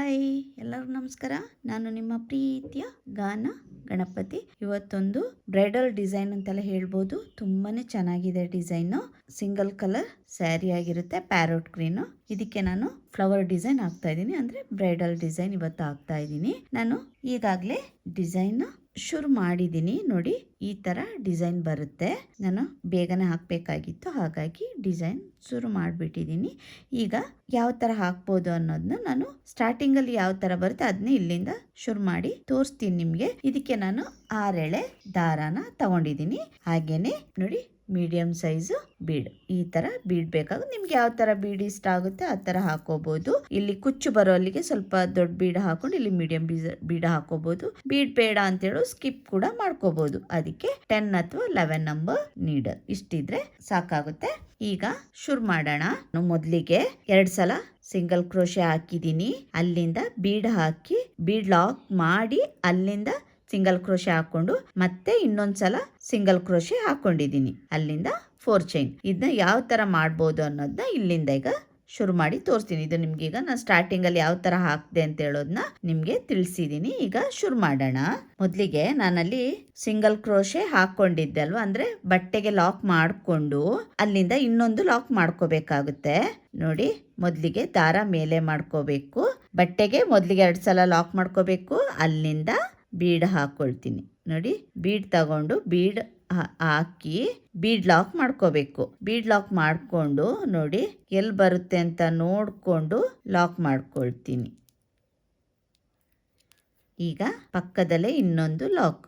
Hi ಎಲ್ಲರಿಗೂ ನಮಸ್ಕಾರ. ನಾನು ನಿಮ್ಮ ಪ್ರೀತಿಯ ಗಾನ ಗಣಪತಿ. ಇವತ್ತೊಂದು ಬ್ರೈಡಲ್ ಡಿಸೈನ್ ಅಂತೆಲ್ಲ ಹೇಳ್ಬೋದು. ತುಂಬಾನೇ ಚೆನ್ನಾಗಿದೆ ಡಿಸೈನು. ಸಿಂಗಲ್ ಕಲರ್ ಸ್ಯಾರಿ ಆಗಿರುತ್ತೆ, ಪ್ಯಾರೋಟ್ ಗ್ರೀನು. ಇದಕ್ಕೆ ನಾನು ಫ್ಲವರ್ ಡಿಸೈನ್ ಹಾಕ್ತಾ ಇದ್ದೀನಿ, ಅಂದ್ರೆ ಬ್ರೈಡಲ್ ಡಿಸೈನ್ ಇವತ್ತು ಹಾಕ್ತಾ ಇದ್ದೀನಿ. ನಾನು ಈಗಾಗಲೇ ಡಿಸೈನ್ ಶುರು ಮಾಡಿದ್ದೀನಿ. ನೋಡಿ, ಈ ತರ ಡಿಸೈನ್ ಬರುತ್ತೆ. ನಾನು ಬೇಗನೆ ಹಾಕಬೇಕಾಗಿತ್ತು, ಹಾಗಾಗಿ ಡಿಸೈನ್ ಶುರು ಮಾಡಿಬಿಟ್ಟಿದ್ದೀನಿ. ಈಗ ಯಾವ ತರ ಹಾಕ್ಬೋದು ಅನ್ನೋದನ್ನ ನಾನು ಸ್ಟಾರ್ಟಿಂಗ್ ಅಲ್ಲಿ ಯಾವ ತರ ಬರುತ್ತೆ ಅದನ್ನೇ ಇಲ್ಲಿಂದ ಶುರು ಮಾಡಿ ತೋರಿಸ್ತೀನಿ ನಿಮ್ಗೆ. ಇದಕ್ಕೆ ನಾನು 6 ಎಳೆ ದಾರಾನ ತಗೊಂಡಿದ್ದೀನಿ. ಹಾಗೇನೆ ನೋಡಿ, ಮೀಡಿಯಂ ಸೈಜು ಬೀಡ್. ಈ ತರ ಬೀಡ್ ಬೇಕಾಗುತ್ತೆ. ನಿಮ್ಗೆ ಯಾವ ತರ ಬೀಡ್ ಇಷ್ಟ ಆಗುತ್ತೆ ಆ ತರ ಹಾಕೋಬಹುದು. ಇಲ್ಲಿ ಕುಚ್ಚು ಬರೋ ಅಲ್ಲಿಗೆ ಸ್ವಲ್ಪ ದೊಡ್ಡ ಬೀಡ್ ಹಾಕೊಂಡು ಇಲ್ಲಿ ಮೀಡಿಯಂ ಬೀಡ್ ಹಾಕೋಬಹುದು. ಬೀಡ್ ಬೇಡ ಅಂತ ಹೇಳು ಸ್ಕಿಪ್ ಕೂಡ ಮಾಡ್ಕೋಬಹುದು. ಅದಕ್ಕೆ 10 ಅಥವಾ 11 ನಂಬರ್ ನೀಡಲ್ ಇಷ್ಟಿದ್ರೆ ಸಾಕಾಗುತ್ತೆ. ಈಗ ಶುರು ಮಾಡೋಣ. ಮೊದಲಿಗೆ 2 ಸಲ ಸಿಂಗಲ್ ಕ್ರೋಶೆ ಹಾಕಿದ್ದೀನಿ. ಅಲ್ಲಿಂದ ಬೀಡ್ ಹಾಕಿ ಬೀಡ್ ಲಾಕ್ ಮಾಡಿ ಅಲ್ಲಿಂದ ಸಿಂಗಲ್ ಕ್ರೋಶೆ ಹಾಕೊಂಡು ಮತ್ತೆ ಇನ್ನೊಂದ್ಸಲ ಸಿಂಗಲ್ ಕ್ರೋಶೆ ಹಾಕೊಂಡಿದ್ದೀನಿ. ಅಲ್ಲಿಂದ 4 ಚೈನ್. ಇದನ್ನ ಯಾವ ತರ ಮಾಡ್ಬೋದು ಅನ್ನೋದನ್ನ ಇಲ್ಲಿಂದ ಈಗ ಶುರು ಮಾಡಿ ತೋರಿಸ್ತೀನಿ. ಇದು ನಿಮ್ಗೆ ಈಗ ನಾನು ಸ್ಟಾರ್ಟಿಂಗ್ ಅಲ್ಲಿ ಯಾವ ತರ ಹಾಕ್ದೆ ಅಂತ ಹೇಳೋದನ್ನ ನಿಮ್ಗೆ ತಿಳಿಸಿದೀನಿ. ಈಗ ಶುರು ಮಾಡೋಣ. ಮೊದಲಿಗೆ ನಾನಲ್ಲಿ ಸಿಂಗಲ್ ಕ್ರೋಶೆ ಹಾಕೊಂಡಿದ್ದೆ ಅಲ್ವಾ, ಅಂದ್ರೆ ಬಟ್ಟೆಗೆ ಲಾಕ್ ಮಾಡ್ಕೊಂಡು ಅಲ್ಲಿಂದ ಇನ್ನೊಂದು ಲಾಕ್ ಮಾಡ್ಕೋಬೇಕಾಗುತ್ತೆ. ನೋಡಿ, ಮೊದಲಿಗೆ ದಾರ ಮೇಲೆ ಮಾಡ್ಕೋಬೇಕು. ಬಟ್ಟೆಗೆ ಮೊದಲಿಗೆ 2 ಸಲ ಲಾಕ್ ಮಾಡ್ಕೋಬೇಕು. ಅಲ್ಲಿಂದ ಬೀಡ್ ಹಾಕೊಳ್ತೀನಿ. ನೋಡಿ, ಬೀಡ್ ತಗೊಂಡು ಬೀಡ್ ಹಾಕಿ ಬೀಡ್ ಲಾಕ್ ಮಾಡ್ಕೋಬೇಕು. ಬೀಡ್ ಲಾಕ್ ಮಾಡ್ಕೊಂಡು ನೋಡಿ ಎಲ್ಲಿ ಬರುತ್ತೆ ಅಂತ ನೋಡ್ಕೊಂಡು ಲಾಕ್ ಮಾಡ್ಕೊಳ್ತೀನಿ. ಈಗ ಪಕ್ಕದಲ್ಲೇ ಇನ್ನೊಂದು ಲಾಕ್.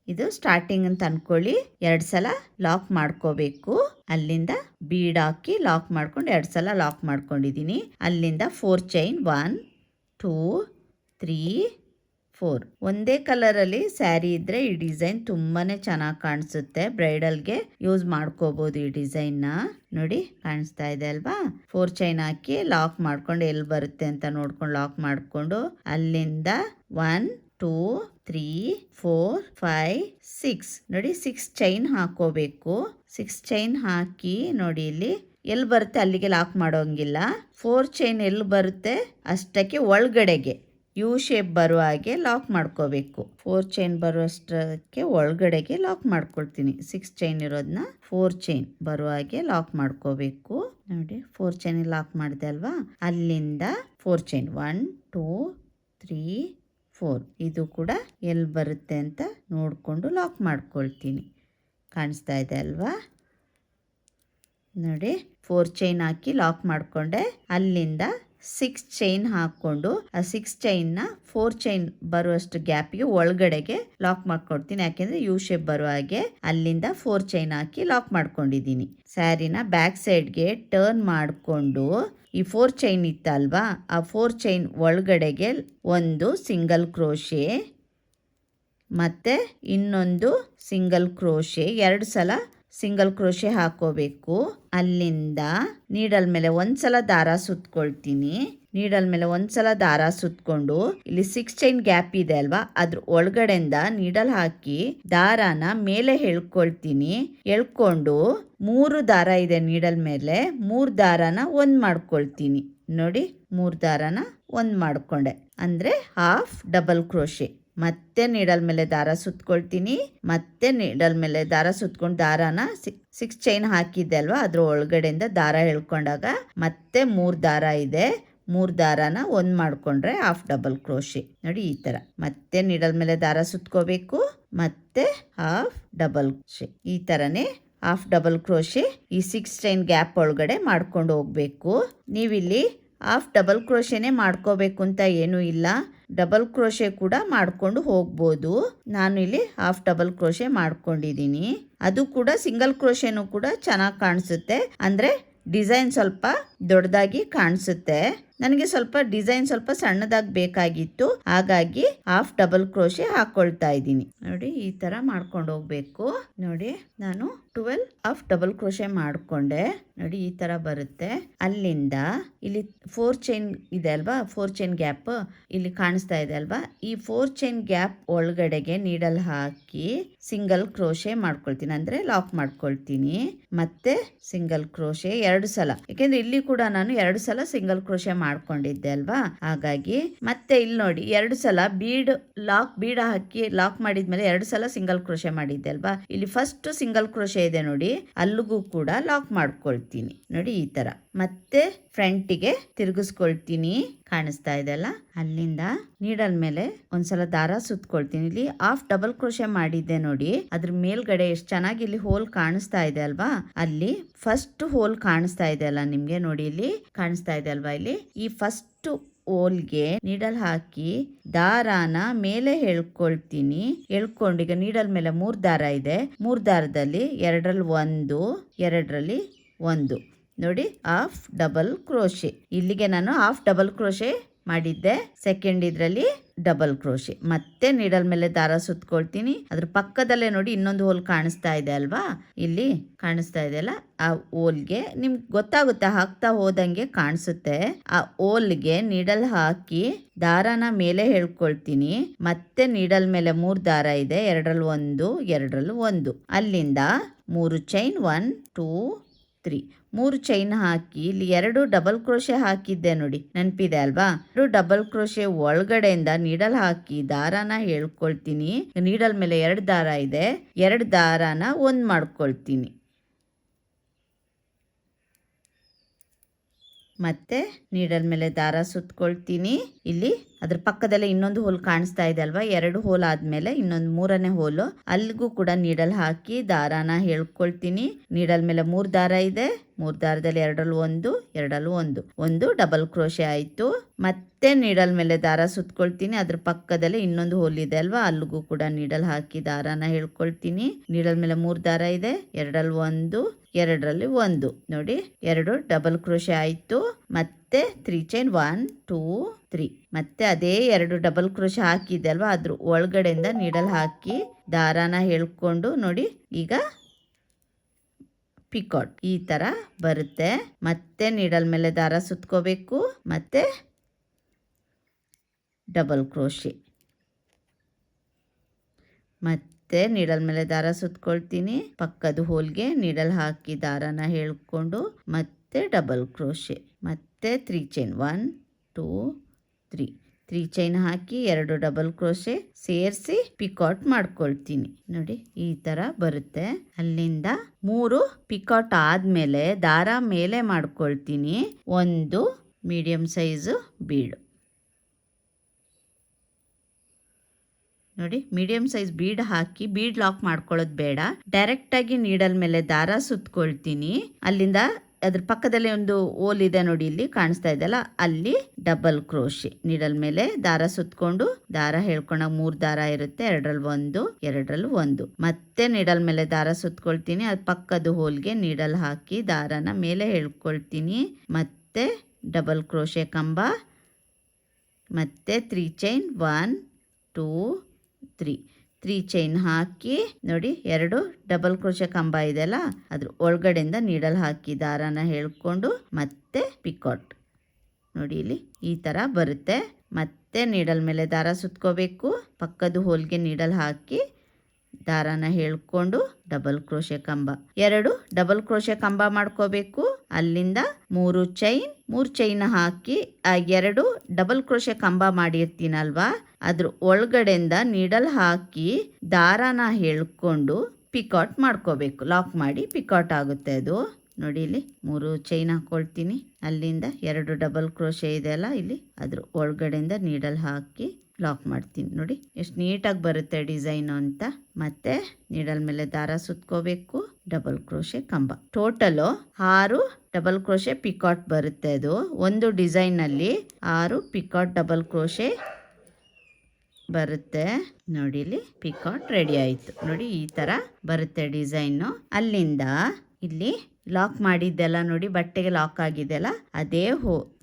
ಇದು ಸ್ಟಾರ್ಟಿಂಗ್ ಅಂತ ಅನ್ಕೊಳ್ಳಿ. 2 ಸಲ ಲಾಕ್ ಮಾಡ್ಕೋಬೇಕು. ಅಲ್ಲಿಂದ ಬೀಡ್ ಹಾಕಿ ಲಾಕ್ ಮಾಡ್ಕೊಂಡು 2 ಸಲ ಲಾಕ್ ಮಾಡ್ಕೊಂಡಿದ್ದೀನಿ. ಅಲ್ಲಿಂದ 4 ಚೈನ್ 1 2 3 4. ಒಂದೇ ಕಲರ್ ಅಲ್ಲಿ ಸ್ಯಾರಿ ಇದ್ರೆ ಈ ಡಿಸೈನ್ ತುಂಬಾನೇ ಚೆನ್ನಾಗಿ ಕಾಣಿಸುತ್ತೆ. ಬ್ರೈಡಲ್ಗೆ ಯೂಸ್ ಮಾಡ್ಕೋಬಹುದು ಈ ಡಿಸೈನ್ ನ. ನೋಡಿ, ಕಾಣಿಸ್ತಾ ಇದೆ ಅಲ್ವಾ? 4 ಚೈನ್ ಹಾಕಿ ಲಾಕ್ ಮಾಡ್ಕೊಂಡು ಎಲ್ಲಿ ಬರುತ್ತೆ ಅಂತ ನೋಡ್ಕೊಂಡು ಲಾಕ್ ಮಾಡ್ಕೊಂಡು ಅಲ್ಲಿಂದ 1 2 3 4 5 6. ನೋಡಿ, 6 ಚೈನ್ ಹಾಕೋಬೇಕು. 6 ಚೈನ್ ಹಾಕಿ ನೋಡಿ ಇಲ್ಲಿ ಎಲ್ಲಿ ಬರುತ್ತೆ ಅಲ್ಲಿಗೆ ಲಾಕ್ ಮಾಡೋಂಗಿಲ್ಲ. 4 ಚೈನ್ ಎಲ್ಲಿ ಬರುತ್ತೆ ಅಷ್ಟಕ್ಕೆ ಒಳಗಡೆಗೆ ಯು ಶೇಪ್ ಬರುವ ಹಾಗೆ ಲಾಕ್ ಮಾಡ್ಕೋಬೇಕು. 4 ಚೈನ್ ಬರುವಷ್ಟಕ್ಕೆ ಒಳಗಡೆಗೆ ಲಾಕ್ ಮಾಡ್ಕೊಳ್ತೀನಿ. 6 ಚೈನ್ ಇರೋದನ್ನ 4 ಚೈನ್ ಬರುವ ಹಾಗೆ ಲಾಕ್ ಮಾಡ್ಕೋಬೇಕು. ನೋಡಿ, 4 ಚೈನ್ ಲಾಕ್ ಮಾಡಿದೆ ಅಲ್ವಾ? ಅಲ್ಲಿಂದ 4 ಚೈನ್ 1 2 3 4. ಇದು ಕೂಡ ಎಲ್ಲಿ ಬರುತ್ತೆ ಅಂತ ನೋಡಿಕೊಂಡು ಲಾಕ್ ಮಾಡ್ಕೊಳ್ತೀನಿ. ಕಾಣಿಸ್ತಾ ಇದೆ ಅಲ್ವಾ? ನೋಡಿ, 4 ಚೈನ್ ಹಾಕಿ ಲಾಕ್ ಮಾಡಿಕೊಂಡೆ. ಅಲ್ಲಿಂದ 6 ಚೈನ್ ಹಾಕ್ಕೊಂಡು ಆ 6 ಚೈನ್ನ 4 ಚೈನ್ ಬರುವಷ್ಟು ಗ್ಯಾಪಿಗೆ ಒಳಗಡೆಗೆ ಲಾಕ್ ಮಾಡ್ಕೊಡ್ತೀನಿ. ಯಾಕೆಂದ್ರೆ ಯು ಶೇಪ್ ಬರುವ ಹಾಗೆ. ಅಲ್ಲಿಂದ 4 ಚೈನ್ ಹಾಕಿ ಲಾಕ್ ಮಾಡ್ಕೊಂಡಿದ್ದೀನಿ. ಸ್ಯಾರಿನ ಬ್ಯಾಕ್ ಸೈಡ್ಗೆ ಟರ್ನ್ ಮಾಡಿಕೊಂಡು ಈ 4 ಚೈನ್ ಇತ್ತಲ್ವಾ, ಆ 4 ಚೈನ್ ಒಳಗಡೆಗೆ ಒಂದು ಸಿಂಗಲ್ ಕ್ರೋಶೆ ಮತ್ತೆ ಇನ್ನೊಂದು ಸಿಂಗಲ್ ಕ್ರೋಶೆ 2 ಸಲ ಸಿಂಗಲ್ ಕ್ರೋಶೆ ಹಾಕೋಬೇಕು. ಅಲ್ಲಿಂದ ನೀಡಲ್ ಮೇಲೆ 1 ಸಲ ದಾರ ಸುತ್ಕೊಳ್ತೀನಿ. ನೀಡಲ್ ಮೇಲೆ 1 ಸಲ ದಾರ ಸುತ್ಕೊಂಡು ಇಲ್ಲಿ 6 ಚೈನ್ ಗ್ಯಾಪ್ ಇದೆ ಅಲ್ವಾ, ಅದ್ರ ಒಳಗಡೆಯಿಂದ ನೀಡಲ್ ಹಾಕಿ ದಾರಾನ ಮೇಲೆ ಎಳ್ಕೊಳ್ತೀನಿ. ಎಳ್ಕೊಂಡು 3 ದಾರ ಇದೆ ನೀಡಲ್ ಮೇಲೆ, 3 ದಾರಾನ 1 ಮಾಡ್ಕೊಳ್ತೀನಿ. ನೋಡಿ, 3 ದಾರಾನ 1 ಮಾಡ್ಕೊಂಡೆ, ಅಂದ್ರೆ ಹಾಫ್ ಡಬಲ್ ಕ್ರೋಶೆ. ಮತ್ತೆ ನೀಡಲ್ ಮೇಲೆ ದಾರ ಸುತ್ಕೊಳ್ತೀನಿ. ಮತ್ತೆ ನೀಡಲ್ ಮೇಲೆ ದಾರ ಸುತ್ಕೊಂಡು ದಾರಾನ 6 ಚೈನ್ ಹಾಕಿದ್ದೆ ಅಲ್ವಾ, ಅದ್ರ ಒಳಗಡೆಯಿಂದ ದಾರ ಎಳ್ಕೊಂಡಾಗ ಮತ್ತೆ 3 ದಾರ ಇದೆ, 3 ದಾರಾನ 1 ಮಾಡ್ಕೊಂಡ್ರೆ ಹಾಫ್ ಡಬಲ್ ಕ್ರೋಶೆ. ನೋಡಿ, ಈ ತರ ಮತ್ತೆ ನೀಡಲ್ ಮೇಲೆ ದಾರ ಸುತ್ಕೋಬೇಕು, ಮತ್ತೆ ಹಾಫ್ ಡಬಲ್ ಕ್ರೋಶೆ. ಈ ತರನೇ ಹಾಫ್ ಡಬಲ್ ಕ್ರೋಶೆ ಈ 6 ಚೈನ್ ಗ್ಯಾಪ್ ಒಳಗಡೆ ಮಾಡ್ಕೊಂಡು ಹೋಗ್ಬೇಕು. ನೀವಿಲ್ಲಿ ಹಾಫ್ ಡಬಲ್ ಕ್ರೋಶೆನೇ ಮಾಡ್ಕೋಬೇಕು ಅಂತ ಏನೂ ಇಲ್ಲ, ಡಬಲ್ ಕ್ರೋಶೆ ಕೂಡ ಮಾಡ್ಕೊಂಡು ಹೋಗ್ಬೋದು. ನಾನು ಇಲ್ಲಿ ಹಾಫ್ ಡಬಲ್ ಕ್ರೋಶೆ ಮಾಡ್ಕೊಂಡಿದ್ದೀನಿ. ಅದು ಕೂಡ ಸಿಂಗಲ್ ಕ್ರೋಶೆನೂ ಕೂಡ ಚೆನ್ನಾಗಿ ಕಾಣಿಸುತ್ತೆ. ಅಂದ್ರೆ ಡಿಸೈನ್ ಸ್ವಲ್ಪ ದೊಡ್ಡದಾಗಿ ಕಾಣಿಸುತ್ತೆ. ನನಗೆ ಸ್ವಲ್ಪ ಡಿಸೈನ್ ಸ್ವಲ್ಪ ಸಣ್ಣದಾಗಿ ಬೇಕಾಗಿತ್ತು, ಹಾಗಾಗಿ ಹಾಫ್ ಡಬಲ್ ಕ್ರೋಶೆ ಹಾಕೊಳ್ತಾ ಇದ್ದೀನಿ. ನೋಡಿ, ಈ ತರ ಮಾಡ್ಕೊಂಡು ಹೋಗ್ಬೇಕು. ನೋಡಿ, ನಾನು 12 ಆಫ್ ಡಬಲ್ ಕ್ರೋಶೆ ಮಾಡಿಕೊಂಡೆ ನೋಡಿ, ಈ ತರ ಬರುತ್ತೆ. ಅಲ್ಲಿಂದ ಇಲ್ಲಿ 4 ಚೈನ್ ಇದೆ ಅಲ್ವಾ, 4 ಚೈನ್ ಗ್ಯಾಪ್ ಇಲ್ಲಿ ಕಾಣಿಸ್ತಾ ಇದೆ ಅಲ್ವಾ, ಈ 4 ಚೈನ್ ಗ್ಯಾಪ್ ಒಳಗಡೆಗೆ ನೀಡಲ್ ಹಾಕಿ ಸಿಂಗಲ್ ಕ್ರೋಶೆ ಮಾಡ್ಕೊಳ್ತೀನಿ, ಅಂದ್ರೆ ಲಾಕ್ ಮಾಡ್ಕೊಳ್ತೀನಿ. ಮತ್ತೆ ಸಿಂಗಲ್ ಕ್ರೋಶೆ 2 ಸಲ, ಯಾಕೆಂದ್ರೆ ಇಲ್ಲಿ ಕೂಡ ನಾನು 2 ಸಲ ಸಿಂಗಲ್ ಕ್ರೋಶೆ ಮಾಡ್ಕೊಂಡಿದ್ದೆ ಅಲ್ವಾ, ಹಾಗಾಗಿ ಮತ್ತೆ ಇಲ್ಲಿ ನೋಡಿ 2 ಸಲ ಬೀಡ್ ಹಾಕಿ ಲಾಕ್ ಮಾಡಿದ್ಮೇಲೆ 2 ಸಲ ಸಿಂಗಲ್ ಕ್ರೋಶೆ ಮಾಡಿದ್ದೆ ಅಲ್ವಾ, ಇಲ್ಲಿ ಫಸ್ಟ್ ಸಿಂಗಲ್ ಕ್ರೋಶೆ ಇದೆ ನೋಡಿ, ಅಲ್ಲಿಗೂ ಕೂಡ ಲಾಕ್ ಮಾಡ್ಕೊಳ್ತೀನಿ ನೋಡಿ ಈ ತರ. ಮತ್ತೆ ಫ್ರಂಟಿಗೆ ತಿರುಗಿಸ್ಕೊಳ್ತೀನಿ, ಕಾಣಿಸ್ತಾ ಇದೆ ಅಲ್ಲ. ಅಲ್ಲಿಂದ ನೀಡಲ್ ಮೇಲೆ ಒಂದ್ಸಲ ದಾರ ಸುತ್ಕೊಳ್ತೀನಿ. ಇಲ್ಲಿ ಹಾಫ್ ಡಬಲ್ ಕ್ರೋಶೆ ಮಾಡಿದ್ದೆ ನೋಡಿ, ಅದ್ರ ಮೇಲ್ಗಡೆ ಎಷ್ಟು ಚೆನ್ನಾಗಿ ಇಲ್ಲಿ ಹೋಲ್ ಕಾಣಿಸ್ತಾ ಇದೆ ಅಲ್ವಾ, ಅಲ್ಲಿ ಫಸ್ಟ್ ಹೋಲ್ ಕಾಣಿಸ್ತಾ ಇದೆ ಅಲ್ಲ ನಿಮ್ಗೆ, ನೋಡಿ ಇಲ್ಲಿ ಕಾಣಿಸ್ತಾ ಇದೆ ಅಲ್ವಾ, ಇಲ್ಲಿ ಈ ಫಸ್ಟ್ ಹೋಲ್ಗೆ ನೀಡಲ್ ಹಾಕಿ ದಾರಾನ ಮೇಲೆ ಎಳ್ಕೊಳ್ತೀನಿ. ಎಳ್ಕೊಂಡು ಈಗ ನೀಡಲ್ ಮೇಲೆ 3 ದಾರ ಇದೆ, 3 ದಾರದಲ್ಲಿ 2ರಲ್ಲಿ 1, 2ರಲ್ಲಿ 1 ನೋಡಿ, ಹಾಫ್ ಡಬಲ್ ಕ್ರೋಶೆ. ಇಲ್ಲಿಗೆ ನಾನು ಹಾಫ್ ಡಬಲ್ ಕ್ರೋಶೆ ಮಾಡಿದ್ದೆ, ಸೆಕೆಂಡ್ ಇದ್ರಲ್ಲಿ ಡಬಲ್ ಕ್ರೋಶೆ. ಮತ್ತೆ ನೀಡಲ್ ಮೇಲೆ ದಾರ ಸುತ್ಕೊಳ್ತೀನಿ. ಅದ್ರ ಪಕ್ಕದಲ್ಲೇ ನೋಡಿ ಇನ್ನೊಂದು ಹೋಲ್ ಕಾಣಿಸ್ತಾ ಇದೆ ಅಲ್ವಾ, ಇಲ್ಲಿ ಕಾಣಿಸ್ತಾ ಇದೆ ಅಲ್ಲ, ಆ ಹೋಲ್ಗೆ ನಿಮ್ಗೆ ಗೊತ್ತಾಗುತ್ತೆ, ಹಾಕ್ತಾ ಹೋದಂಗೆ ಕಾಣಿಸುತ್ತೆ. ಆ ಹೋಲ್ಗೆ ನೀಡಲ್ ಹಾಕಿ ದಾರನ ಮೇಲೆ ಹೇಳ್ಕೊಳ್ತೀನಿ. ಮತ್ತೆ ನೀಡಲ್ ಮೇಲೆ 3 ದಾರ ಇದೆ, 2ರಲ್ಲಿ 1, 2ರಲ್ಲಿ 1, ಅಲ್ಲಿಂದ 3 ಚೈನ್ 1 2 3 3 ಚೈನ್ ಹಾಕಿ ಇಲ್ಲಿ 2 ಡಬಲ್ ಕ್ರೋಶೆ ಹಾಕಿದ್ದೆ ನೋಡಿ, ನೆನಪಿದೆ ಅಲ್ವಾ. 2 ಡಬಲ್ ಕ್ರೋಶೆ ಒಳಗಡೆಯಿಂದ ನೀಡಲ್ ಹಾಕಿ ದಾರಾನ ಹೇಳ್ಕೊಳ್ತೀನಿ. ನೀಡಲ್ ಮೇಲೆ 2 ದಾರ ಇದೆ, 2 ದಾರಾನ 1 ಮಾಡ್ಕೊಳ್ತೀನಿ. ಮತ್ತೆ ನೀಡಲ್ ಮೇಲೆ ದಾರ ಸುತ್ಕೊಳ್ತೀನಿ. ಇಲ್ಲಿ ಅದ್ರ ಪಕ್ಕದಲ್ಲೇ ಇನ್ನೊಂದು ಹೋಲ್ ಕಾಣಿಸ್ತಾ ಇದೆ ಅಲ್ವಾ, 2 ಹೋಲ್ ಆದ್ಮೇಲೆ ಇನ್ನೊಂದು 3ನೇ ಹೋಲು, ಅಲ್ಲಿಗೂ ಕೂಡ ನೀಡಲ್ ಹಾಕಿ ದಾರಾನ ಹೇಳ್ಕೊಳ್ತೀನಿ. ನೀಡಲ್ ಮೇಲೆ 3 ದಾರ ಇದೆ, 3 ದಾರದಲ್ಲಿ 2ರಲ್ಲಿ 1, 2ರಲ್ಲಿ 1 ಡಬಲ್ ಕ್ರೋಶೆ ಆಯ್ತು. ಮತ್ತೆ ನೀಡಲ್ ಮೇಲೆ ದಾರ ಸುತ್ಕೊಳ್ತೀನಿ. ಅದ್ರ ಪಕ್ಕದಲ್ಲಿ ಇನ್ನೊಂದು ಹೋಲ್ ಇದೆ ಅಲ್ವಾ, ಅಲ್ಲಿಗೂ ಕೂಡ ನೀಡಲ್ ಹಾಕಿ ದಾರಾನ ಹೇಳ್ಕೊಳ್ತೀನಿ. ನೀಡಲ್ ಮೇಲೆ 3 ದಾರ ಇದೆ, 2ರಲ್ಲಿ 1, 2ರಲ್ಲಿ 1 ನೋಡಿ, 2 ಡಬಲ್ ಕ್ರೋಶೆ ಆಯ್ತು. ಮತ್ತೆ 3 ಚೈನ್ 1 2 3 ಮತ್ತೆ ಅದೇ 2 ಡಬಲ್ ಕ್ರೋಶೆ ಹಾಕಿದೆ ಅಲ್ವಾ, ಅದ್ರ ಒಳಗಡೆಯಿಂದ ನೀಡಲ್ ಹಾಕಿ ದಾರಾನ ಹೇಳ್ಕೊಂಡು ನೋಡಿ, ಈಗ ಪಿಕಾಟ್ ಈ ತರ ಬರುತ್ತೆ. ಮತ್ತೆ ನೀಡಲ್ ಮೇಲೆ ದಾರ ಸುತ್ಕೋಬೇಕು, ಮತ್ತೆ ಡಬಲ್ ಕ್ರೋಶೆ, ಮತ್ತೆ ನೀಡಲ್ ಮೇಲೆ ದಾರ ಸುತ್ಕೊಳ್ತೀನಿ. ಪಕ್ಕದ ಹೋಲ್ಗೆ ನೀಡಲ್ ಹಾಕಿ ದಾರಾನ ಹೇಳ್ಕೊಂಡು ಮತ್ತೆ ಡಬಲ್ ಕ್ರೋಶೆ, ಮತ್ತೆ 3 ಚೈನ್ 1 2 3 ಚೈನ್ ಹಾಕಿ 2 ಡಬಲ್ ಕ್ರೋಶೆ ಸೇರಿಸಿ ಪಿಕಾಟ್ ಮಾಡ್ಕೊಳ್ತೀನಿ ನೋಡಿ, ಈ ತರ ಬರುತ್ತೆ. ಅಲ್ಲಿಂದ 3 ಪಿಕಾಟ್ ಆದ್ಮೇಲೆ ದಾರ ಮೇಲೆ ಮಾಡ್ಕೊಳ್ತೀನಿ. 1 ಮೀಡಿಯಂ ಸೈಜು ಬೀಡ್ ನೋಡಿ, ಮೀಡಿಯಂ ಸೈಜ್ ಬೀಡ್ ಹಾಕಿ ಬೀಡ್ ಲಾಕ್ ಮಾಡ್ಕೊಳ್ಳೋದು ಬೇಡ, ಡೈರೆಕ್ಟ್ ಆಗಿ ನೀಡಲ್ ಮೇಲೆ ದಾರ ಸುತ್ಕೊಳ್ತೀನಿ. ಅಲ್ಲಿಂದ ಅದ್ರ ಪಕ್ಕದಲ್ಲಿ ಒಂದು ಹೋಲ್ ಇದೆ ನೋಡಿ, ಇಲ್ಲಿ ಕಾಣಿಸ್ತಾ ಇದೆಯಲ್ಲ, ಅಲ್ಲಿ ಡಬಲ್ ಕ್ರೋಶೆ ನೀಡಲ್ ಮೇಲೆ ದಾರ ಸುತ್ಕೊಂಡು ದಾರ ಹೇಳ್ಕೊಂಡಾಗ 3 ದಾರ ಇರುತ್ತೆ, 2ರಲ್ಲಿ 1 2ರಲ್ಲಿ 1 ಮತ್ತೆ ನೀಡಲ್ ಮೇಲೆ ದಾರ ಸುತ್ಕೊಳ್ತೀನಿ. ಅದ್ ಪಕ್ಕದ ಹೋಲ್ಗೆ ನೀಡಲ್ ಹಾಕಿ ದಾರನ ಮೇಲೆ ಹೇಳ್ಕೊಳ್ತೀನಿ. ಮತ್ತೆ ಡಬಲ್ ಕ್ರೋಶೆ ಕಂಬ, ಮತ್ತೆ 3 ಚೈನ್ 1 2 3 ಚೈನ್ ಹಾಕಿ ನೋಡಿ, 2 ಡಬಲ್ ಕ್ರೋಶೆ ಕಂಬ ಇದೆಯಲ್ಲ, ಅದ್ರ ಒಳಗಡೆಯಿಂದ ನೀಡಲ್ ಹಾಕಿ ದಾರಾನ ಹೇಳ್ಕೊಂಡು ಮತ್ತೆ ಪಿಕಾಟ್ ನೋಡಿ, ಇಲ್ಲಿ ಈ ತರ ಬರುತ್ತೆ. ಮತ್ತೆ ನೀಡಲ್ ಮೇಲೆ ದಾರ ಸುತ್ಕೋಬೇಕು, ಪಕ್ಕದ ಹೋಲ್ಗೆ ನೀಡಲ್ ಹಾಕಿ ದಾರಾನ ಹೇಳ್ಕೊಂಡು ಡಬಲ್ ಕ್ರೋಶೆ ಕಂಬ, 2 ಡಬಲ್ ಕ್ರೋಶೆ ಕಂಬ ಮಾಡ್ಕೋಬೇಕು. ಅಲ್ಲಿಂದ 3 ಚೈನ್ ಹಾಕಿ ಆ 2 ಡಬಲ್ ಕ್ರೋಶೆ ಕಂಬ ಮಾಡಿರ್ತೀನಲ್ವಾ, ಅದ್ರ ಒಳಗಡೆಯಿಂದ ನೀಡಲ್ ಹಾಕಿ ದಾರಾನ ಹೇಳ್ಕೊಂಡು ಪಿಕಾಟ್ ಮಾಡ್ಕೋಬೇಕು. ಲಾಕ್ ಮಾಡಿ ಪಿಕಾಟ್ ಆಗುತ್ತೆ ಅದು ನೋಡಿ. ಇಲ್ಲಿ 3 ಚೈನ್ ಹಾಕೊಳ್ತೀನಿ. ಅಲ್ಲಿಂದ 2 ಡಬಲ್ ಕ್ರೋಶೆ ಇದೆಯಲ್ಲ ಇಲ್ಲಿ, ಅದ್ರ ಒಳಗಡೆಯಿಂದ ನೀಡಲ್ ಹಾಕಿ ಲಾಕ್ ಮಾಡ್ತೀನಿ ನೋಡಿ, ಎಷ್ಟು ನೀಟಾಗಿ ಬರುತ್ತೆ ಡಿಸೈನು ಅಂತ. ಮತ್ತೆ ನೀಡಲ್ ಮೇಲೆ ದಾರ ಸುತ್ಕೋಬೇಕು, ಡಬಲ್ ಕ್ರೋಶೆ ಕಂಬ. ಟೋಟಲು 6 ಡಬಲ್ ಕ್ರೋಶೆ ಪಿಕಾಟ್ ಬರುತ್ತೆ. ಅದು ಒಂದು ಡಿಸೈನ್ ಅಲ್ಲಿ 6 ಪಿಕಾಟ್ ಡಬಲ್ ಕ್ರೋಶೆ ಬರುತ್ತೆ ನೋಡಿ. ಇಲ್ಲಿ ಪಿಕಾಟ್ ರೆಡಿ ಆಯ್ತು ನೋಡಿ, ಈ ತರ ಬರುತ್ತೆ ಡಿಸೈನು. ಅಲ್ಲಿಂದ ಇಲ್ಲಿ ಲಾಕ್ ಮಾಡಿದ್ದೆಲ್ಲ ನೋಡಿ, ಬಟ್ಟೆಗೆ ಲಾಕ್ ಆಗಿದೆಲ್ಲ, ಅದೇ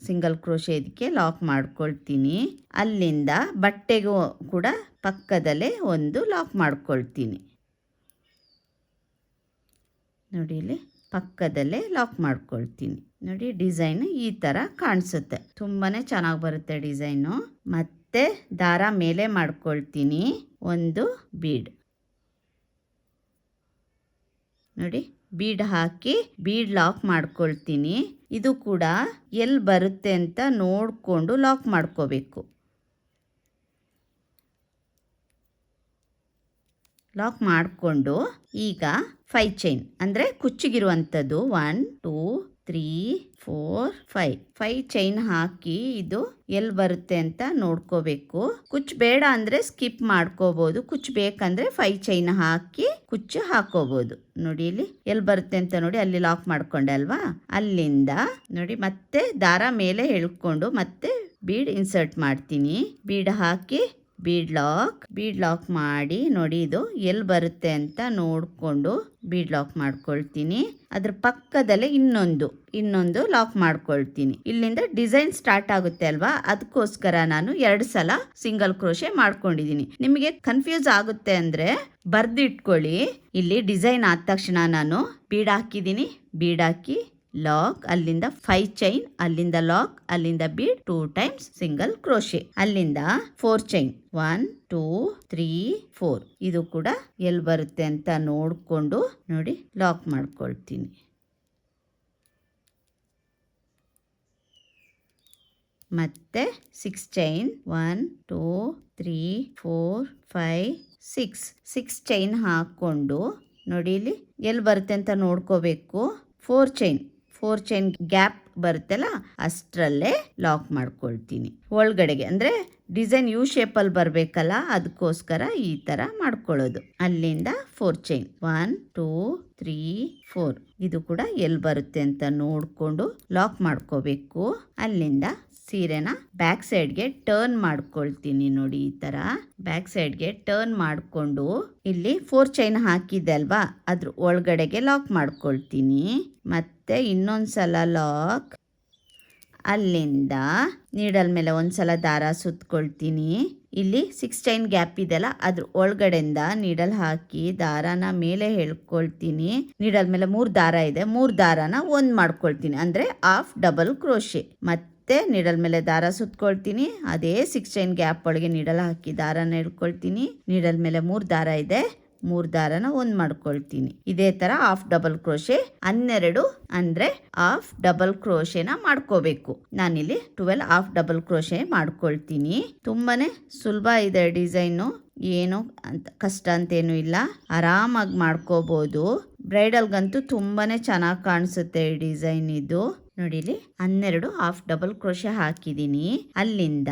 ಸಿಂಗಲ್ ಕ್ರೋಶೆ ಇದಕ್ಕೆ ಲಾಕ್ ಮಾಡ್ಕೊಳ್ತೀನಿ. ಅಲ್ಲಿಂದ ಬಟ್ಟೆಗೂ ಕೂಡ ಪಕ್ಕದಲ್ಲೇ ಒಂದು ಲಾಕ್ ಮಾಡ್ಕೊಳ್ತೀನಿ. ನೋಡಿ ಇಲ್ಲಿ ಪಕ್ಕದಲ್ಲೇ ಲಾಕ್ ಮಾಡ್ಕೊಳ್ತೀನಿ. ನೋಡಿ ಡಿಸೈನ್ ಈ ಥರ ಕಾಣಿಸುತ್ತೆ. ತುಂಬಾ ಚೆನ್ನಾಗಿ ಬರುತ್ತೆ ಡಿಸೈನು. ಮತ್ತೆ ದಾರ ಮೇಲೆ ಮಾಡ್ಕೊಳ್ತೀನಿ ಒಂದು ಬೀಡ್. ನೋಡಿ ಬೀಡ್ ಹಾಕಿ ಬೀಡ್ ಲಾಕ್ ಮಾಡ್ಕೊಳ್ತೀನಿ. ಇದು ಕೂಡ ಎಲ್ಲಿ ಬರುತ್ತೆ ಅಂತ ನೋಡಿಕೊಂಡು ಲಾಕ್ ಮಾಡ್ಕೋಬೇಕು. ಲಾಕ್ ಮಾಡಿಕೊಂಡು ಈಗ 5 ಚೈನ್ ಅಂದರೆ ಕುಚ್ಚಿಗಿರುವಂಥದ್ದು 1 2 3 4 5 ಚೈನ್ ಹಾಕಿ ಇದು ಎಲ್ಲಿ ಬರುತ್ತೆ ಅಂತ ನೋಡ್ಕೋಬೇಕು. ಕುಚ್ಚು ಬೇಡ ಅಂದರೆ ಸ್ಕಿಪ್ ಮಾಡ್ಕೋಬೋದು. ಕುಚ್ಚು ಬೇಕಂದ್ರೆ 5 ಚೈನ್ ಹಾಕಿ ಕುಚ್ಚು ಹಾಕೋಬೋದು. ನೋಡಿ ಇಲ್ಲಿ ಎಲ್ಲಿ ಬರುತ್ತೆ ಅಂತ ನೋಡಿ, ಅಲ್ಲಿ ಲಾಕ್ ಮಾಡ್ಕೊಂಡೆ ಅಲ್ವಾ, ಅಲ್ಲಿಂದ ನೋಡಿ ಮತ್ತೆ ದಾರ ಮೇಲೆ ಎಳ್ಕೊಂಡು ಮತ್ತೆ ಬೀಡ್ ಇನ್ಸರ್ಟ್ ಮಾಡ್ತೀನಿ. ಬೀಡ್ ಹಾಕಿ ಬೀಡ್ ಲಾಕ್ ಮಾಡಿ ನೋಡಿ ಇದು ಎಲ್ಲಿ ಬರುತ್ತೆ ಅಂತ ನೋಡಿಕೊಂಡು ಬೀಡ್ ಲಾಕ್ ಮಾಡ್ಕೊಳ್ತೀನಿ. ಅದ್ರ ಪಕ್ಕದಲ್ಲೇ ಇನ್ನೊಂದು ಲಾಕ್ ಮಾಡ್ಕೊಳ್ತೀನಿ. ಇಲ್ಲಿಂದ ಡಿಸೈನ್ ಸ್ಟಾರ್ಟ್ ಆಗುತ್ತೆ ಅಲ್ವಾ, ಅದಕ್ಕೋಸ್ಕರ ನಾನು 2 ಸಲ ಸಿಂಗಲ್ ಕ್ರೋಶೆ ಮಾಡ್ಕೊಂಡಿದ್ದೀನಿ. ನಿಮಗೆ ಕನ್ಫ್ಯೂಸ್ ಆಗುತ್ತೆ ಅಂದರೆ ಬರ್ದಿಟ್ಕೊಳ್ಳಿ. ಇಲ್ಲಿ ಡಿಸೈನ್ ಆದ ತಕ್ಷಣ ನಾನು ಬೀಡ್ ಹಾಕಿದ್ದೀನಿ, ಬೀಡ್ ಹಾಕಿ ಲಾಕ್, ಅಲ್ಲಿಂದ 5 ಚೈನ್, ಅಲ್ಲಿಂದ ಲಾಕ್, ಅಲ್ಲಿಂದ ಬೀಡ್ 2 ಟೈಮ್ಸ್ ಸಿಂಗಲ್ ಕ್ರೋಶೆ, ಅಲ್ಲಿಂದ 4 ಚೈನ್ 1 2 3 4. ಇದು ಕೂಡ ಎಲ್ಲಿ ಬರುತ್ತೆ ಅಂತ ನೋಡಿಕೊಂಡು ನೋಡಿ ಲಾಕ್ ಮಾಡ್ಕೊಳ್ತೀನಿ. ಮತ್ತೆ 6 ಚೈನ್ 1 2 3 4 5 6 ಚೈನ್ ಹಾಕ್ಕೊಂಡು ನೋಡಿ ಇಲ್ಲಿ ಎಲ್ಲಿ ಬರುತ್ತೆ ಅಂತ ನೋಡ್ಕೋಬೇಕು. 4 ಚೈನ್ ಗ್ಯಾಪ್ ಬರುತ್ತಲ್ಲ ಅಷ್ಟರಲ್ಲೇ ಲಾಕ್ ಮಾಡ್ಕೊಳ್ತೀನಿ. ಒಳಗಡೆಗೆ ಅಂದರೆ ಡಿಸೈನ್ ಯು ಶೇಪಲ್ಲಿ ಬರಬೇಕಲ್ಲ, ಅದಕ್ಕೋಸ್ಕರ ಈ ಥರ ಮಾಡ್ಕೊಳ್ಳೋದು. ಅಲ್ಲಿಂದ 4 ಚೈನ್ 1 2 3 4. ಇದು ಕೂಡ ಎಲ್ಲಿ ಬರುತ್ತೆ ಅಂತ ನೋಡಿಕೊಂಡು ಲಾಕ್ ಮಾಡ್ಕೋಬೇಕು. ಅಲ್ಲಿಂದ ಸೀರೆನ ಬ್ಯಾಕ್ ಸೈಡ್ಗೆ ಟರ್ನ್ ಮಾಡ್ಕೊಳ್ತೀನಿ. ನೋಡಿ ಈ ಥರ ಬ್ಯಾಕ್ ಸೈಡ್ಗೆ ಟರ್ನ್ ಮಾಡಿಕೊಂಡು ಇಲ್ಲಿ 4 ಚೈನ್ ಹಾಕಿದೆ ಅಲ್ವಾ, ಅದ್ರ ಒಳಗಡೆಗೆ ಲಾಕ್ ಮಾಡ್ಕೊಳ್ತೀನಿ. ಮತ್ತೆ ಇನ್ನೊಂದ್ಸಲ ಲಾಕ್, ಅಲ್ಲಿಂದ ನೀಡಲ್ ಮೇಲೆ ಒಂದ್ಸಲ ದಾರ ಸುತ್ಕೊಳ್ತೀನಿ. ಇಲ್ಲಿ 6 ಚೈನ್ ಗ್ಯಾಪ್ ಇದೆಯಲ್ಲ, ಅದ್ರ ಒಳಗಡೆಯಿಂದ ನೀಡಲ್ ಹಾಕಿ ದಾರಾನ ಮೇಲೆ ಎಳ್ಕೊಳ್ತೀನಿ. ನೀಡಲ್ ಮೇಲೆ 3 ದಾರ ಇದೆ, 3 ದಾರಾನ ಒಂದು ಮಾಡ್ಕೊಳ್ತೀನಿ, ಅಂದರೆ ಹಾಫ್ ಡಬಲ್ ಕ್ರೋಶೆ. ಮತ್ತೆ ನೀಡಲ್ ಮೇಲೆ ದಾರ ಸುತ್ಕೊಳ್ತೀನಿ. ಅದೇ 6 ಚೈನ್ ಗ್ಯಾಪ್ ಒಳಗೆ ನೀಡಲ್ ಹಾಕಿ ದಾರಾನ ಎಳ್ಕೊಳ್ತೀನಿ. ನೀಡಲ್ ಮೇಲೆ 3 ದಾರ ಇದೆ, 3 ದಾರನ ಒಂದು ಮಾಡ್ಕೊಳ್ತೀನಿ. ಇದೇ ತರ ಹಾಫ್ ಡಬಲ್ ಕ್ರೋಶೆ 12 ಅಂದ್ರೆ ಹಾಫ್ ಡಬಲ್ ಕ್ರೋಶೆನ ಮಾಡ್ಕೋಬೇಕು. ನಾನಿಲ್ಲಿ 12 ಹಾಫ್ ಡಬಲ್ ಕ್ರೋಶೆ ಮಾಡ್ಕೊಳ್ತೀನಿ. ತುಂಬಾನೇ ಸುಲಭ ಇದೆ ಡಿಸೈನು, ಏನು ಅಂತ ಕಷ್ಟ ಅಂತೇನು ಇಲ್ಲ, ಆರಾಮಾಗಿ ಮಾಡ್ಕೋಬಹುದು. ಬ್ರೈಡಲ್ಗಂತೂ ತುಂಬಾನೇ ಚೆನ್ನಾಗಿ ಕಾಣಿಸುತ್ತೆ ಈ ಡಿಸೈನ್. ಇದು ನೋಡಿ ಇಲ್ಲಿ 12 ಹಾಫ್ ಡಬಲ್ ಕ್ರೋಶೆ ಹಾಕಿದ್ದೀನಿ. ಅಲ್ಲಿಂದ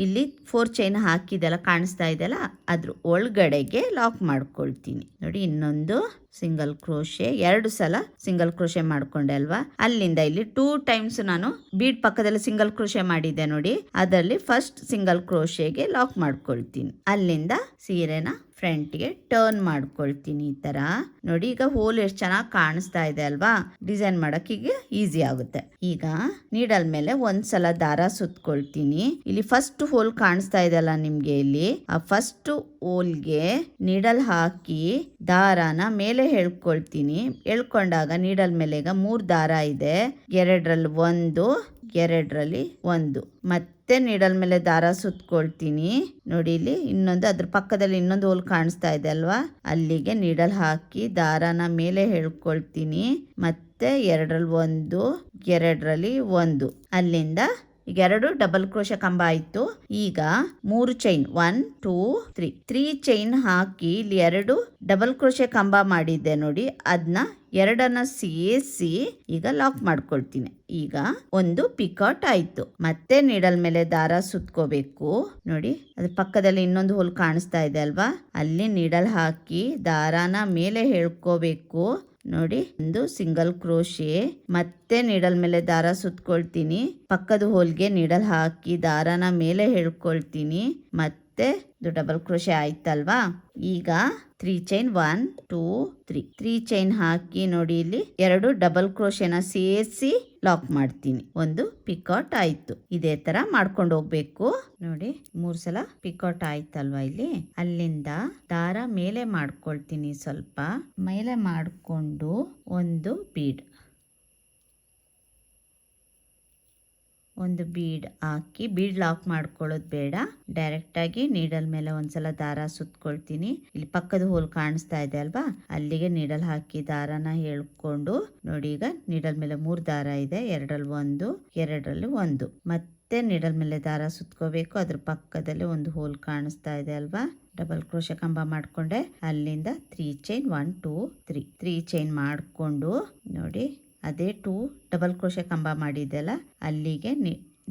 ಇಲ್ಲಿ 4 ಚೈನ್ ಹಾಕಿದೆಲ್ಲ ಕಾಣಿಸ್ತಾ ಇದೆಯಲ್ಲ, ಅದ್ರ ಒಳಗಡೆಗೆ ಲಾಕ್ ಮಾಡ್ಕೊಳ್ತೀನಿ. ನೋಡಿ ಇನ್ನೊಂದು ಸಿಂಗಲ್ ಕ್ರೋಶೆ, 2 ಸಲ ಸಿಂಗಲ್ ಕ್ರೋಶೆ ಮಾಡ್ಕೊಂಡೆ ಅಲ್ವಾ, ಅಲ್ಲಿಂದ ಇಲ್ಲಿ 2 ಟೈಮ್ಸ್ ನಾನು ಬೀಡ್ ಪಕ್ಕದಲ್ಲಿ ಸಿಂಗಲ್ ಕ್ರೋಶೆ ಮಾಡಿದ್ದೆ ನೋಡಿ, ಅದರಲ್ಲಿ ಫಸ್ಟ್ ಸಿಂಗಲ್ ಕ್ರೋಶೆಗೆ ಲಾಕ್ ಮಾಡ್ಕೊಳ್ತೀನಿ. ಅಲ್ಲಿಂದ ಸೀರೆನ ಫ್ರಂಟ್ಗೆ ಟರ್ನ್ ಮಾಡ್ಕೊಳ್ತೀನಿ. ಈ ತರ ನೋಡಿ, ಈಗ ಹೋಲ್ ಎಷ್ಟು ಚೆನ್ನಾಗಿ ಕಾಣಿಸ್ತಾ ಇದೆ ಅಲ್ವಾ, ಡಿಸೈನ್ ಮಾಡಕ್ಕೆ ಈಗ ಈಸಿ ಆಗುತ್ತೆ. ಈಗ ನೀಡಲ್ ಮೇಲೆ ಒಂದ್ಸಲ ದಾರ ಸುತ್ಕೊಳ್ತೀನಿ. ಇಲ್ಲಿ ಫಸ್ಟ್ ಹೋಲ್ ಕಾಣಿಸ್ತಾ ಇದೆಯಲ್ಲ ನಿಮ್ಗೆ, ಇಲ್ಲಿ ಆ ಫಸ್ಟ್ ಹೋಲ್ಗೆ ನೀಡಲ್ ಹಾಕಿ ದಾರಾನ ಮೇಲೆ ಎಳ್ಕೊಳ್ತೀನಿ. ಎಳ್ಕೊಂಡಾಗ ನೀಡಲ್ ಮೇಲೆ ಈಗ 3 ದಾರ ಇದೆ, 2ರಲ್ಲಿ 1, 2ರಲ್ಲಿ 1. ಮತ್ತೆ ನೀಡಲ್ ಮೇಲೆ ದಾರ ಸುತ್ಕೊಳ್ತೀನಿ. ನೋಡಿ ಇಲ್ಲಿ ಇನ್ನೊಂದು, ಅದ್ರ ಪಕ್ಕದಲ್ಲಿ ಇನ್ನೊಂದು ಹೋಲ್ ಕಾಣಿಸ್ತಾ ಇದೆ ಅಲ್ವಾ, ಅಲ್ಲಿಗೆ ನೀಡಲ್ ಹಾಕಿ ದಾರಾನ ಮೇಲೆ ಎಳ್ಕೊಳ್ತೀನಿ. ಮತ್ತೆ 2ರಲ್ಲಿ 1, 2ರಲ್ಲಿ 1. ಅಲ್ಲಿಂದ ಈಗ 2 ಡಬಲ್ ಕ್ರೋಶೆ ಕಂಬ ಆಯ್ತು. ಈಗ 3 ಚೈನ್ 1 2 3 ಚೈನ್ ಹಾಕಿ ಇಲ್ಲಿ 2 ಡಬಲ್ ಕ್ರೋಶೆ ಕಂಬ ಮಾಡಿದ್ದೆ ನೋಡಿ, ಅದನ್ನ 2ಅನ್ನ ಸೇರಿಸಿ ಈಗ ಲಾಕ್ ಮಾಡ್ಕೊಳ್ತೀನಿ. ಈಗ ಒಂದು ಪಿಕಾಟ್ ಆಯ್ತು. ಮತ್ತೆ ನೀಡಲ್ ಮೇಲೆ ದಾರ ಸುತ್ಕೋಬೇಕು. ನೋಡಿ ಅದ್ರ ಪಕ್ಕದಲ್ಲಿ ಇನ್ನೊಂದು ಹೋಲ್ ಕಾಣಿಸ್ತಾ ಇದೆ ಅಲ್ವಾ, ಅಲ್ಲಿ ನೀಡಲ್ ಹಾಕಿ ದಾರಾನ ಮೇಲೆ ಎಳ್ಕೋಬೇಕು. ನೋಡಿ ಒಂದು ಸಿಂಗಲ್ ಕ್ರೋಶೆ, ಮತ್ತೆ ನೀಡಲ್ ಮೇಲೆ ದಾರ ಸುತ್ಕೊಳ್ತೀನಿ. ಪಕ್ಕದ ಹೋಲ್ಗೆ ನೀಡಲ್ ಹಾಕಿ ದಾರಾನ ಮೇಲೆ ಎಳ್ಕೊಳ್ತೀನಿ. ಮತ್ತೆ ಡಬಲ್ ಕ್ರೋಶೆ ಆಯ್ತಲ್ವಾ. ಈಗ 3 ಚೈನ್ 1 2 3 ಚೈನ್ ಹಾಕಿ ನೋಡಿ ಇಲ್ಲಿ 2 ಡಬಲ್ ಕ್ರೋಶೆನ ಸೇರಿಸಿ ಲಾಕ್ ಮಾಡ್ತೀನಿ. ಒಂದು ಪಿಕಾಟ್ ಆಯ್ತು. ಇದೇ ತರ ಮಾಡ್ಕೊಂಡು ಹೋಗ್ಬೇಕು. ನೋಡಿ 3 ಸಲ ಪಿಕಾಟ್ ಆಯ್ತಲ್ವಾ ಇಲ್ಲಿ. ಅಲ್ಲಿಂದ ದಾರ ಮೇಲೆ ಮಾಡ್ಕೊಳ್ತೀನಿ. ಸ್ವಲ್ಪ ಮೇಲೆ ಮಾಡ್ಕೊಂಡು ಒಂದು ಬೀಡ್ ಹಾಕಿ, ಬೀಡ್ ಲಾಕ್ ಮಾಡ್ಕೊಳ್ಳೋದು ಬೇಡ, ಡೈರೆಕ್ಟ್ ಆಗಿ ನೀಡಲ್ ಮೇಲೆ ಒಂದ್ಸಲ ದಾರ ಸುತ್ಕೊಳ್ತೀನಿ. ಇಲ್ಲಿ ಪಕ್ಕದ ಹೋಲ್ ಕಾಣಿಸ್ತಾ ಇದೆ ಅಲ್ವಾ, ಅಲ್ಲಿಗೆ ನೀಡಲ್ ಹಾಕಿ ದಾರನ ಹೇಳ್ಕೊಂಡು ನೋಡಿ. ಈಗ ನೀಡಲ್ ಮೇಲೆ 3 ದಾರ ಇದೆ, 2ರಲ್ಲಿ 1, 2ರಲ್ಲಿ 1. ಮತ್ತೆ ನೀಡಲ್ ಮೇಲೆ ದಾರ ಸುತ್ಕೋಬೇಕು. ಅದ್ರ ಪಕ್ಕದಲ್ಲಿ ಒಂದು ಹೋಲ್ ಕಾಣಿಸ್ತಾ ಇದೆ ಅಲ್ವಾ, ಡಬಲ್ ಕ್ರೋಶೆ ಕಂಬ ಮಾಡ್ಕೊಂಡೆ. ಅಲ್ಲಿಂದ 3 ಚೈನ್ 1 2 3 ಚೈನ್ ಮಾಡಿಕೊಂಡು ನೋಡಿ, ಅದೇ 2 ಡಬಲ್ ಕ್ರೋಶೆ ಕಂಬ ಮಾಡಿದ್ದೆಲ್ಲ ಅಲ್ಲಿಗೆ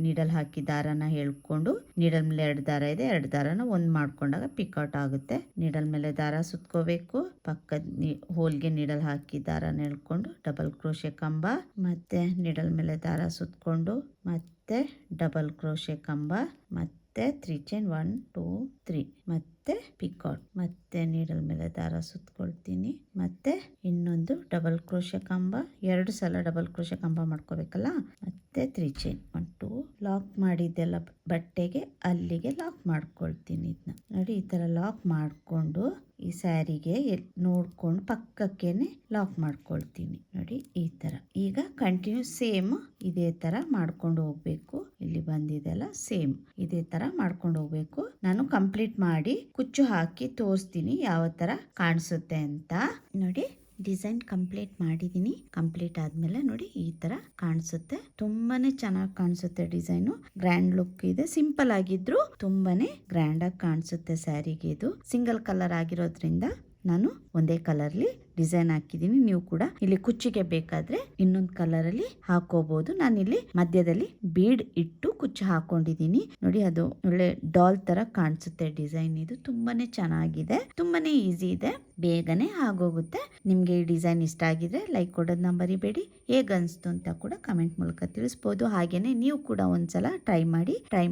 ನೀಡಲ್ ಹಾಕಿ ದಾರನ ಹೇಳ್ಕೊಂಡು, ನೀಡಲ್ ಮೇಲೆ 2 ದಾರ ಇದೆ, 2 ದಾರನ ಒಂದು ಮಾಡ್ಕೊಂಡಾಗ ಪಿಕಾಟ್ ಆಗುತ್ತೆ. ನೀಡಲ್ ಮೇಲೆ ದಾರ ಸುತ್ಕೋಬೇಕು, ಪಕ್ಕದ ಹೋಲ್ಗೆ ನೀಡಲ್ ಹಾಕಿ ದಾರನ ಹೇಳ್ಕೊಂಡು ಡಬಲ್ ಕ್ರೋಶೆ ಕಂಬ, ಮತ್ತೆ ನೀಡಲ್ ಮೇಲೆ ದಾರ ಸುತ್ಕೊಂಡು ಮತ್ತೆ ಡಬಲ್ ಕ್ರೋಶೆ ಕಂಬ, ಮತ್ತೆ 3 ಚೈನ್ 1 2 3 ಮತ್ತೆ ಪಿಕಾಟ್, ಮತ್ತೆ ನೀಡಲ್ ಮೇಲೆ ದಾರ ಸುತ್ಕೊಳ್ತೀನಿ. ಮತ್ತೆ ಇನ್ನೊಂದು ಡಬಲ್ ಕ್ರೋಶೆ ಕಂಬ, 2 ಸಲ ಡಬಲ್ ಕ್ರೋಶೆ ಕಂಬ ಮಾಡ್ಕೋಬೇಕಲ್ಲ. ಮತ್ತೆ 3 ಚೈನ್ 1 2 ಲಾಕ್ ಮಾಡಿದ್ದೆಲ್ಲ ಬಟ್ಟೆಗೆ ಅಲ್ಲಿಗೆ ಲಾಕ್ ಮಾಡ್ಕೊಳ್ತೀನಿ. ಇದನ್ನ ನೋಡಿ, ಈ ತರ ಲಾಕ್ ಮಾಡ್ಕೊಂಡು ಈ ಸ್ಯಾರಿಗೆ ನೋಡ್ಕೊಂಡು ಪಕ್ಕಕ್ಕೇನೆ ಲಾಕ್ ಮಾಡ್ಕೊಳ್ತೀನಿ. ನೋಡಿ ಈ ತರ. ಈಗ ಕಂಟಿನ್ಯೂ ಸೇಮ್ ಇದೇ ತರ ಮಾಡ್ಕೊಂಡು ಹೋಗ್ಬೇಕು. ಇಲ್ಲಿ ಬಂದಿದೆಲ್ಲ ಸೇಮ್ ಇದೇ ತರ ಮಾಡ್ಕೊಂಡು ಹೋಗ್ಬೇಕು. ನಾನು ಕಂಪ್ಲೀಟ್ ಮಾಡಿ ಕುಚ್ಚು ಹಾಕಿ ತೋರಿಸ್ತೀನಿ ಯಾವ ತರ ಕಾಣಿಸುತ್ತೆ ಅಂತ. ನೋಡಿ ಡಿಸೈನ್ ಕಂಪ್ಲೀಟ್ ಮಾಡಿದೀನಿ. ಕಂಪ್ಲೀಟ್ ಆದ್ಮೇಲೆ ನೋಡಿ ಈ ತರ ಕಾಣಿಸುತ್ತೆ. ತುಂಬಾನೇ ಚೆನ್ನಾಗಿ ಕಾಣಿಸುತ್ತೆ. ಡಿಸೈನು ಗ್ರ್ಯಾಂಡ್ ಲುಕ್ ಇದೆ. ಸಿಂಪಲ್ ಆಗಿದ್ರು ತುಂಬಾನೇ ಗ್ರ್ಯಾಂಡ್ ಆಗಿ ಕಾಣಿಸುತ್ತೆ ಸ್ಯಾರಿಗೆ. ಇದು ಸಿಂಗಲ್ ಕಲರ್ ಆಗಿರೋದ್ರಿಂದ ನಾನು ಒಂದೇ ಕಲರ್ಲಿ ಡಿಸೈನ್ ಹಾಕಿದೀನಿ. ನೀವು ಕೂಡ ಇಲ್ಲಿ ಕುಚ್ಚಿಗೆ ಬೇಕಾದ್ರೆ ಇನ್ನೊಂದು ಕಲರ್ ಅಲ್ಲಿ ಹಾಕೋಬಹುದು. ನಾನು ಇಲ್ಲಿ ಮಧ್ಯದಲ್ಲಿ ಬೀಡ್ ಇಟ್ಟು ಕುಚ್ಚು ಹಾಕೊಂಡಿದೀನಿ. ನೋಡಿ, ಅದು ಒಳ್ಳೆ ಡಾಲ್ ತರ ಕಾಣಿಸುತ್ತೆ ಡಿಸೈನ್. ಇದು ತುಂಬಾನೇ ಚೆನ್ನಾಗಿದೆ, ತುಂಬಾನೇ ಈಸಿ ಇದೆ, ಬೇಗನೆ ಆಗೋಗುತ್ತೆ. ನಿಮ್ಗೆ ಈ ಡಿಸೈನ್ ಇಷ್ಟ ಆಗಿದ್ರೆ ಲೈಕ್ ಕೊಡೋದನ್ನ ಮರಿಬೇಡಿ. ಹೇಗ್ ಅನ್ಸ್ತು ಅಂತ ಕೂಡ ಕಮೆಂಟ್ ಮೂಲಕ ತಿಳಿಸ್ಬೋದು. ಹಾಗೇನೆ ನೀವು ಕೂಡ ಒಂದ್ಸಲ ಟ್ರೈ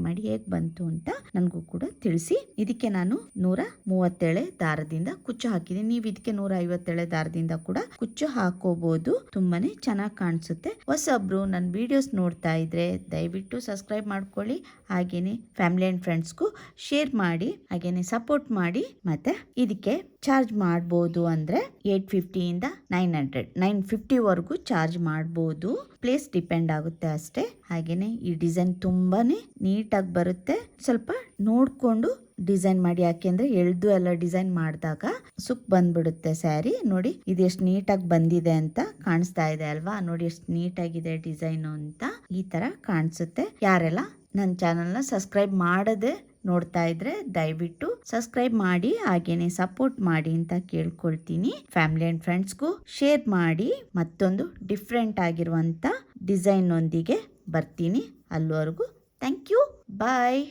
ಮಾಡಿ ಹೇಗ್ ಬಂತು ಅಂತ ನನಗೂ ಕೂಡ ತಿಳಿಸಿ. ಇದಕ್ಕೆ ನಾನು 137 ದಾರದಿಂದ ಕುಚ್ಚು ಹಾಕಿದೀನಿ. ನೀವು ಇದಕ್ಕೆ 157 ದಾರದಿಂದ ಕೂಡ ಕುಚ್ಚು ಹಾಕೋಬಹುದು. ತುಂಬಾನೇ ಚೆನ್ನಾಗಿ ಕಾಣಿಸುತ್ತೆ. ಹೊಸಬ್ರು ನನ್ನ ವಿಡಿಯೋಸ್ ನೋಡ್ತಾ ಇದ್ರೆ ದಯವಿಟ್ಟು ಸಬ್ಸ್ಕ್ರೈಬ್ ಮಾಡ್ಕೊಳ್ಳಿ. ಹಾಗೇನೆ ಫ್ಯಾಮಿಲಿ ಅಂಡ್ ಫ್ರೆಂಡ್ಸ್ಗೂ ಶೇರ್ ಮಾಡಿ, ಹಾಗೇನೆ ಸಪೋರ್ಟ್ ಮಾಡಿ. ಮತ್ತೆ ಇದಕ್ಕೆ ಚಾರ್ಜ್ ಮಾಡಬಹುದು ಅಂದ್ರೆ 850 ಇಂದ 950 ವರೆಗೂ ಚಾರ್ಜ್ ಮಾಡಬಹುದು. ಪ್ಲೇಸ್ ಡಿಪೆಂಡ್ ಆಗುತ್ತೆ ಅಷ್ಟೇ. ಹಾಗೇನೆ ಈ ಡಿಸೈನ್ ತುಂಬಾನೇ ನೀಟಾಗಿ ಬರುತ್ತೆ. ಸ್ವಲ್ಪ ನೋಡ್ಕೊಂಡು ಡಿಸೈನ್ ಮಾಡಿ, ಯಾಕೆಂದ್ರೆ ಎಳ್ದು ಎಲ್ಲ ಡಿಸೈನ್ ಮಾಡಿದಾಗ ಸುಕ್ ಬಂದ್ಬಿಡುತ್ತೆ ಸ್ಯಾರಿ. ನೋಡಿ ಇದೆಷ್ಟು ನೀಟಾಗಿ ಬಂದಿದೆ ಅಂತ ಕಾಣಿಸ್ತಾ ಇದೆ ಅಲ್ವಾ. ನೋಡಿ ಎಷ್ಟು ನೀಟಾಗಿದೆ ಡಿಸೈನ್ ಅಂತ. ಈ ತರ ಕಾಣಿಸುತ್ತೆ. ಯಾರೆಲ್ಲ ನನ್ನ ಚಾನಲ್ನ ಸಬ್ಸ್ಕ್ರೈಬ್ ಮಾಡದೆ ನೋಡ್ತಾ ಇದ್ರೆ ದಯವಿಟ್ಟು ಸಬ್ಸ್ಕ್ರೈಬ್ ಮಾಡಿ, ಹಾಗೇನೆ ಸಪೋರ್ಟ್ ಮಾಡಿ ಅಂತ ಕೇಳ್ಕೊಳ್ತೀನಿ. ಫ್ಯಾಮಿಲಿ ಅಂಡ್ ಫ್ರೆಂಡ್ಸ್ಗೂ ಶೇರ್ ಮಾಡಿ. ಮತ್ತೊಂದು ಡಿಫ್ರೆಂಟ್ ಆಗಿರುವಂತ ಡಿಸೈನ್ ಒಂದಿಗೆ ಬರ್ತೀನಿ. ಅಲ್ಲಿವರೆಗೂ ಥ್ಯಾಂಕ್ ಯು, ಬಾಯ್.